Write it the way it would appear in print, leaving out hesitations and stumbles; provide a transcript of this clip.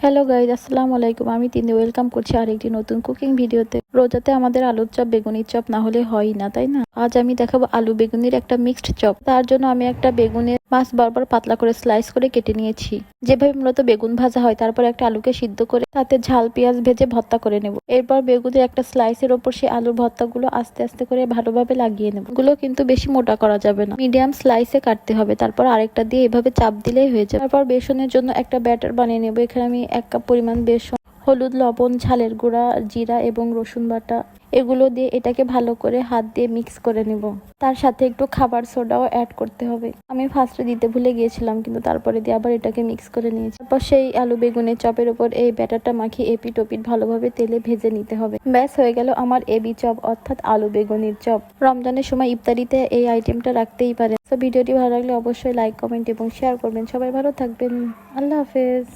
Hello guys, আসসালামু আলাইকুম। আমি তিন্নি ওয়েলকাম করছি আরেকটি নতুন কুকিং ভিডিওতে। রোজাতে আমাদের আলুর চপ বেগুনির চপ না হলে হয়ই না, তাই না? আজ আমি দেখাবো আলু বেগুনির একটা মিক্সড চপ। তার জন্য আমি একটা বেগুনের মাছ বরাবর পাতলা করে স্লাইস করে কেটে নিয়েছি, যেভাবে মূলত বেগুন ভাজা হয়। তারপর একটা আলুকে সিদ্ধ করে তাতে ঝাল পেঁয়াজ ভেজে ভর্তা করে নেব। এরপর বেগুনের একটা স্লাইসের ওপর সেই আলুর ভর্তাগুলো আস্তে আস্তে করে ভালোভাবে লাগিয়ে নেব। গুলো কিন্তু বেশি মোটা করা যাবে না, মিডিয়াম স্লাইসে কাটতে হবে। তারপর আরেকটা দিয়ে এভাবে চাপ দিলেই হয়ে যাবে। তারপর বেসনের জন্য একটা ব্যাটার বানিয়ে নেব। এখানে আমি 1 কাপ পরিমাণ বেসন, হলুদ, লবণ, ঝালের গুঁড়া, জিরা এবং রসুন বাটা এগুলো দিয়ে এটাকে ভালো করে হাত দিয়ে মিক্স করে নিব। তার সাথে একটু খাবার সোডাও অ্যাড করতে হবে। আমি ফার্স্টে দিতে ভুলে গিয়েছিলাম, কিন্তু তারপরে দিয়ে আবার এটাকে মিক্স করে নিয়েছি। তারপর সেই আলু বেগুনের চপের উপর এই ব্যাটারটা মাখিয়ে এপিট ওপিট ভালোভাবে তেলে ভেজে নিতে হবে। ব্যাস হয়ে গেল আমার এবি চপ, অর্থাৎ আলু বেগুনির চপ। রমজানের সময় ইফতারিতে এই আইটেমটা রাখতেই পারেন। তো ভিডিওটি ভালো লাগলে অবশ্যই লাইক, কমেন্ট এবং শেয়ার করবেন। সবাই ভালো থাকবেন। আল্লাহ হাফেজ।